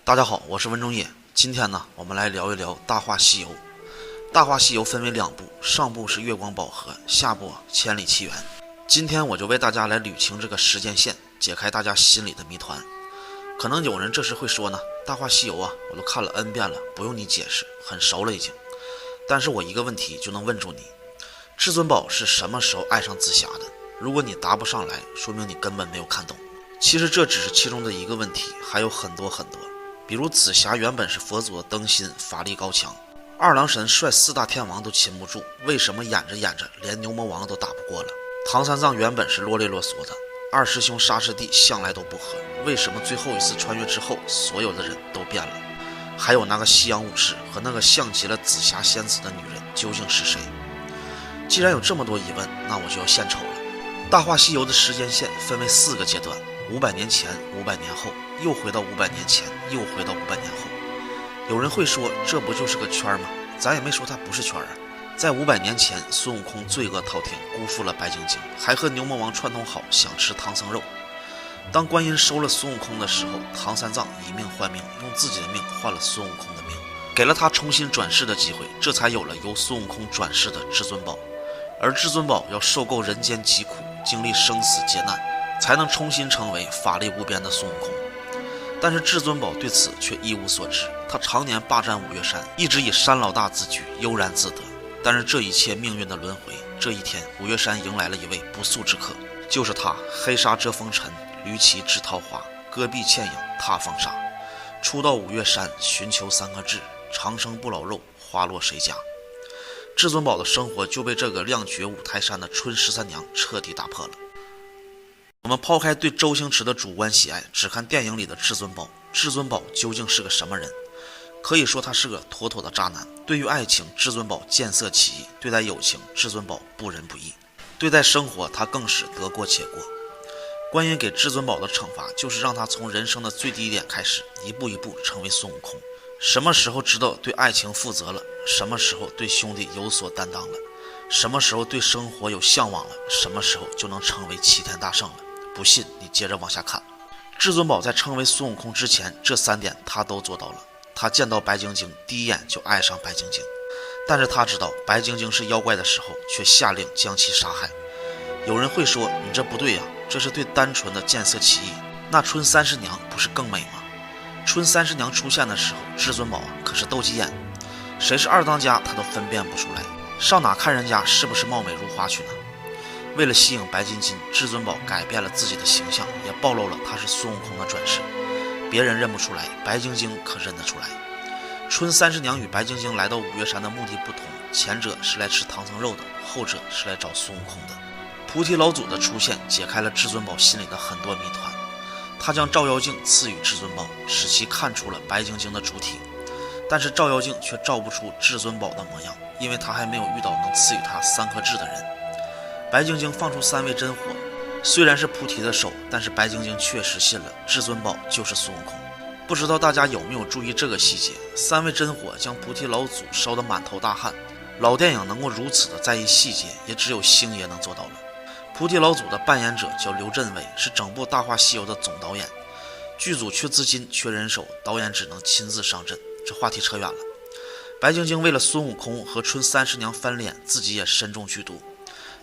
大家好，我是文中野。今天呢，我们来聊一聊《大话西游》。《大话西游》分为两部，上部是月光宝盒，下部千里奇缘。今天我就为大家来捋清这个时间线，解开大家心里的谜团。可能有人这时会说呢，《大话西游》啊，我都看了 N 遍了，不用你解释，很熟了已经。但是我一个问题就能问住你：至尊宝是什么时候爱上紫霞的？如果你答不上来，说明你根本没有看懂。其实这只是其中的一个问题，还有很多很多。比如紫霞原本是佛祖的灯芯，法力高强，二郎神率四大天王都擒不住，为什么演着演着连牛魔王都打不过了？唐三藏原本是啰里啰嗦的，二师兄沙师弟向来都不和，为什么最后一次穿越之后所有的人都变了？还有那个西洋武士和那个像极了紫霞仙子的女人究竟是谁？既然有这么多疑问，那我就要献丑了。大话西游的时间线分为4个阶段，500年前，500年后，又回到500年前，又回到500年后。有人会说，这不就是个圈吗？咱也没说它不是圈啊。在500年前，孙悟空罪恶滔天，辜负了白晶晶，还和牛魔王串通好想吃唐僧肉。当观音收了孙悟空的时候，唐三藏以命换命，用自己的命换了孙悟空的命，给了他重新转世的机会，这才有了由孙悟空转世的至尊宝。而至尊宝要受够人间疾苦，经历生死劫难，才能重新成为法力无边的孙悟空。但是至尊宝对此却一无所知，他常年霸占五岳山，一直以山老大自居，悠然自得。但是这一切命运的轮回，这一天五岳山迎来了一位不速之客，就是他，黑纱遮风尘，驴旗指桃花，戈壁欠影踏风沙。初到五岳山寻求3个字：长生不老肉，花落谁家？至尊宝的生活就被这个亮绝五台山的春13娘彻底打破了。我们抛开对周星驰的主观喜爱，只看电影里的至尊宝。至尊宝究竟是个什么人？可以说他是个妥妥的渣男。对于爱情，至尊宝见色起意；对待友情，至尊宝不仁不义；对待生活，他更是得过且过。观音给至尊宝的惩罚，就是让他从人生的最低点开始，一步一步成为孙悟空。什么时候知道对爱情负责了？什么时候对兄弟有所担当了？什么时候对生活有向往了？什么时候就能成为齐天大圣了？不信你接着往下看。至尊宝在成为孙悟空之前，这3点他都做到了。他见到白晶晶，第一眼就爱上白晶晶，但是他知道白晶晶是妖怪的时候，却下令将其杀害。有人会说，你这不对呀，这是对单纯的见色起意。那春30娘不是更美吗？春30娘出现的时候，至尊宝可是斗鸡眼，谁是二当家他都分辨不出来，上哪看人家是不是貌美如花去呢？为了吸引白晶晶，至尊宝改变了自己的形象，也暴露了他是孙悟空的转世。别人认不出来，白晶晶可认得出来。春30娘与白晶晶来到五岳山的目的不同，前者是来吃唐僧肉的，后者是来找孙悟空的。菩提老祖的出现解开了至尊宝心里的很多谜团，他将照妖镜赐予至尊宝，使其看出了白晶晶的主体。但是照妖镜却照不出至尊宝的模样，因为他还没有遇到能赐予他3颗痣的人。白晶晶放出3味真火，虽然是菩提的手，但是白晶晶确实信了至尊宝就是孙悟空。不知道大家有没有注意这个细节，3味真火将菩提老祖烧得满头大汗。老电影能够如此的在意细节，也只有星爷能做到了。菩提老祖的扮演者叫刘镇伟，是整部《大话西游》的总导演。剧组缺资金缺人手，导演只能亲自上阵。这话题扯远了。白晶晶为了孙悟空和春30娘翻脸，自己也身中剧毒。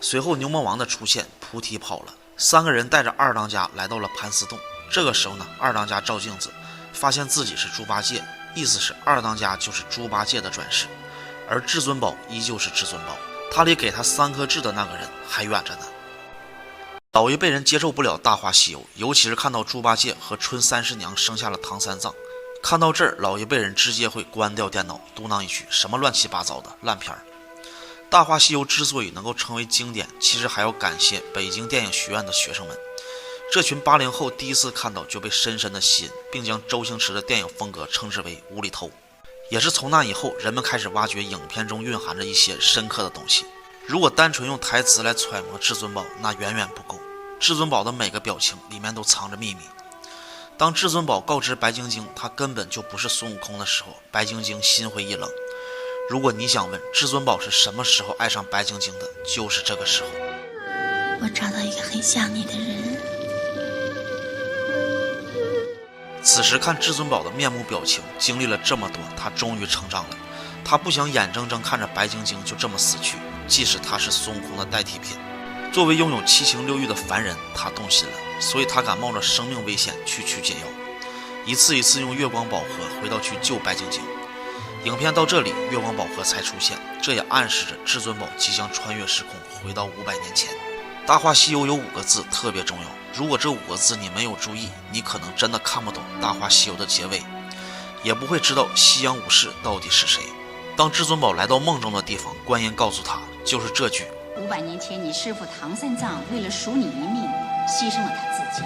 随后牛魔王的出现，菩提跑了，3个人带着二当家来到了盘丝洞。这个时候呢，二当家照镜子，发现自己是猪八戒，意思是二当家就是猪八戒的转世，而至尊宝依旧是至尊宝，他离给他3颗痣的那个人还远着呢。老一辈人接受不了《大话西游》，尤其是看到猪八戒和春30娘生下了唐三藏。看到这儿，老一辈人直接会关掉电脑，嘟囔一句什么乱七八糟的烂片儿。《大话西游》之所以能够成为经典，其实还要感谢北京电影学院的学生们。这群80后第一次看到就被深深的吸引，并将周星驰的电影风格称之为无厘头。也是从那以后，人们开始挖掘影片中蕴含着一些深刻的东西。如果单纯用台词来揣摩至尊宝，那远远不够。至尊宝的每个表情里面都藏着秘密。当至尊宝告知白晶晶他根本就不是孙悟空的时候，白晶晶心灰意冷。如果你想问至尊宝是什么时候爱上白晶晶的，就是这个时候。我找到一个很像你的人。此时看至尊宝的面目表情，经历了这么多，他终于成长了。他不想眼睁睁看着白晶晶就这么死去，即使他是孙悟空的代替品。作为拥有七情六欲的凡人，他动心了，所以他敢冒着生命危险去解药，一次一次用月光宝盒回到去救白晶晶。影片到这里，月光宝盒才出现，这也暗示着至尊宝即将穿越时空回到500年前。大话西游有5个字特别重要，如果这5个字你没有注意，你可能真的看不懂大话西游的结尾，也不会知道西洋武士到底是谁。当至尊宝来到梦中的地方，观音告诉他就是这句：500年前你师父唐三藏为了赎你一命，牺牲了他自己，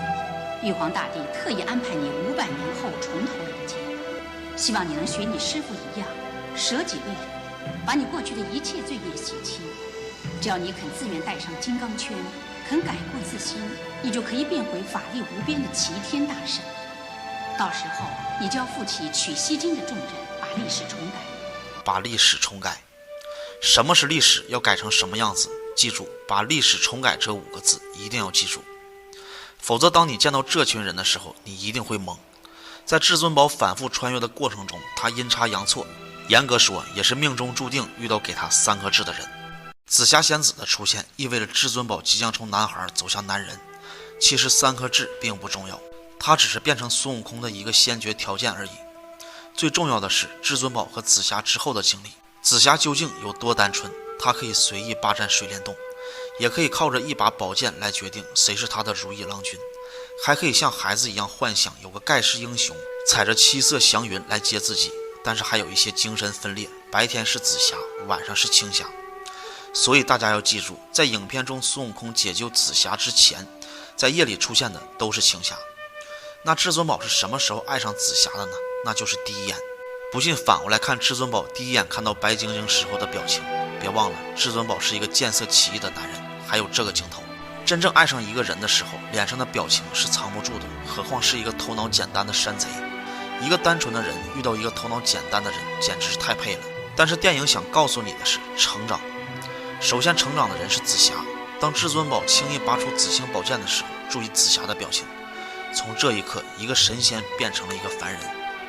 玉皇大帝特意安排你500年后重投人间，希望你能学你师父一样，舍己为人，把你过去的一切罪业洗清。只要你肯自愿戴上金刚圈，肯改过自新，你就可以变回法力无边的齐天大圣。到时候你就要负起取西经的重任，把历史重改。把历史重改，什么是历史？要改成什么样子？记住，把历史重改这5个字一定要记住，否则当你见到这群人的时候，你一定会懵。在至尊宝反复穿越的过程中，他阴差阳错，严格说也是命中注定遇到给他3颗痣的人。紫霞仙子的出现意味着至尊宝即将从男孩走向男人。其实3颗痣并不重要，它只是变成孙悟空的一个先决条件而已。最重要的是至尊宝和紫霞之后的经历。紫霞究竟有多单纯？她可以随意霸占水帘洞，也可以靠着一把宝剑来决定谁是她的如意郎君，还可以像孩子一样幻想有个盖世英雄踩着7色祥云来接自己。但是还有一些精神分裂，白天是紫霞，晚上是青霞。所以大家要记住，在影片中孙悟空解救紫霞之前，在夜里出现的都是青霞。那至尊宝是什么时候爱上紫霞的呢？那就是第一眼。不信反过来看至尊宝第一眼看到白晶晶时候的表情，别忘了至尊宝是一个见色起意的男人。还有这个镜头，真正爱上一个人的时候，脸上的表情是藏不住的，何况是一个头脑简单的山贼。一个单纯的人遇到一个头脑简单的人，简直是太配了。但是电影想告诉你的是成长。首先成长的人是紫霞。当至尊宝轻易拔出紫星宝剑的时候，注意紫霞的表情。从这一刻，一个神仙变成了一个凡人。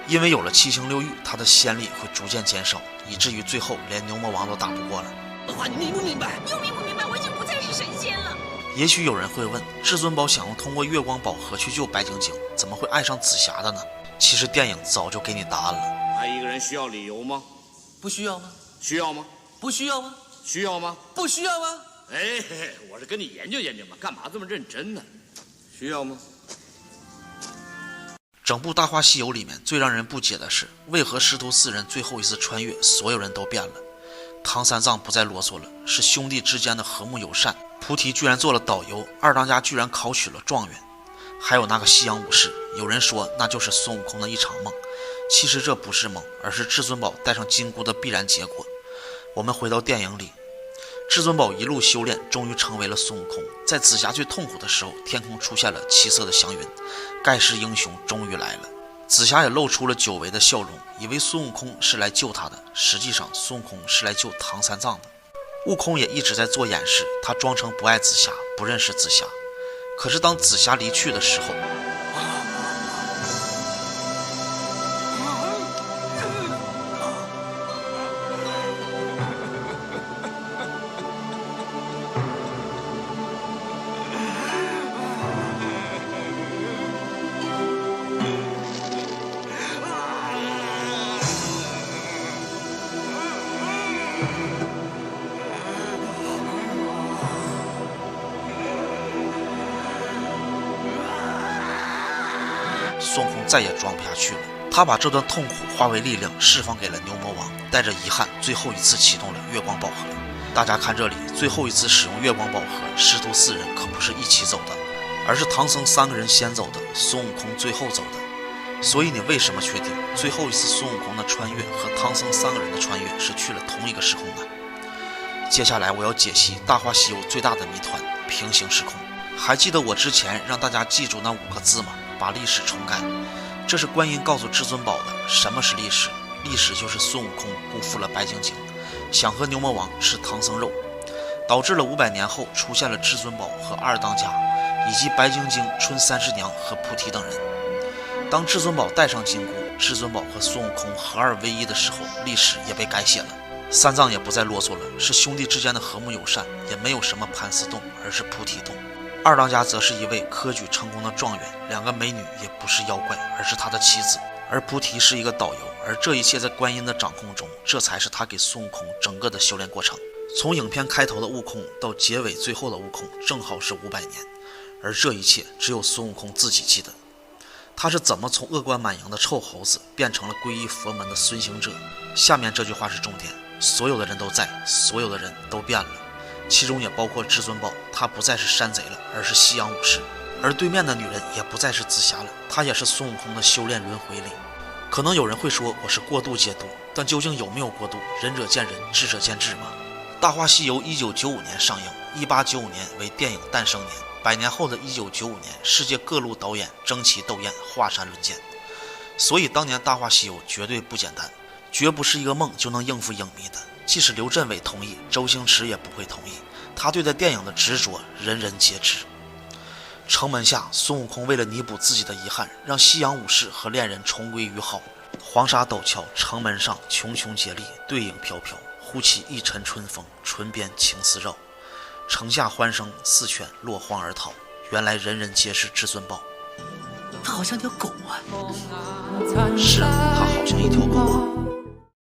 因为有了七情六欲，他的仙力会逐渐减少，以至于最后连牛魔王都打不过了。话你明不明白？你又明不明白？我已经不再是神仙了。也许有人会问，至尊宝想要通过月光宝盒去救白晶晶，怎么会爱上紫霞的呢？其实电影早就给你答案了。爱一个人需要理由吗？不需要吗？需要吗？不需要吗？需要吗？不需要吗？哎，我是跟你研究研究嘛，干嘛这么认真呢？需要吗？整部《大话西游》里面最让人不解的是，为何师徒4人最后一次穿越，所有人都变了？唐三藏不再啰嗦了，是兄弟之间的和睦友善。菩提居然做了导游，二当家居然考取了状元。还有那个西洋武士，有人说那就是孙悟空的一场梦，其实这不是梦，而是至尊宝带上金箍的必然结果。我们回到电影里，至尊宝一路修炼，终于成为了孙悟空。在紫霞最痛苦的时候，天空出现了7色的祥云，盖世英雄终于来了。紫霞也露出了久违的笑容，以为孙悟空是来救他的，实际上孙悟空是来救唐三藏的。悟空也一直在做掩饰，他装成不爱紫霞，不认识紫霞。可是当紫霞离去的时候，孙悟空再也装不下去了，他把这段痛苦化为力量，释放给了牛魔王，带着遗憾，最后一次启动了月光宝盒。大家看这里，最后一次使用月光宝盒，师徒4人可不是一起走的，而是唐僧3个人先走的，孙悟空最后走的。所以你为什么确定最后一次孙悟空的穿越和唐僧3个人的穿越是去了同一个时空呢？接下来我要解析《大话西游》最大的谜团——平行时空。还记得我之前让大家记住那5个字吗？把历史重改。这是观音告诉至尊宝的。什么是历史？历史就是孙悟空辜负了白晶晶，想和牛魔王吃唐僧肉，导致了500年后出现了至尊宝和二当家，以及白晶晶、春三师娘和菩提等人。当至尊宝带上金箍，至尊宝和孙悟空合二为一的时候，历史也被改写了。三藏也不再啰嗦了，是兄弟之间的和睦友善，也没有什么盘丝洞，而是菩提洞。二当家则是一位科举成功的状元，两个美女也不是妖怪，而是他的妻子。而菩提是一个导游，而这一切在观音的掌控中，这才是他给孙悟空整个的修炼过程。从影片开头的悟空到结尾最后的悟空，正好是500年，而这一切只有孙悟空自己记得。他是怎么从恶贯满盈的臭猴子变成了皈依佛门的孙行者？下面这句话是重点：所有的人都在，所有的人都变了，其中也包括至尊宝，他不再是山贼了，而是西洋武士。而对面的女人也不再是紫霞了，她也是孙悟空的修炼轮回里。可能有人会说我是过度解读，但究竟有没有过度？仁者见仁，智者见智嘛。《大话西游》1995年上映，1895年为电影诞生年。100年后的1995年，世界各路导演争奇斗艳，华山论剑。所以当年《大话西游》绝对不简单，绝不是一个梦就能应付影迷的。即使刘镇伟同意，周星驰也不会同意。他对待电影的执着，人人皆知。城门下，孙悟空为了弥补自己的遗憾，让西洋武士和恋人重归于好。黄沙陡峭，城门上茕茕孑立，对影飘飘，忽起一阵春风，唇边情丝绕。城下欢声，四犬落荒而逃。原来人人皆是至尊宝。他好像条狗啊！是，他好像一条狗啊。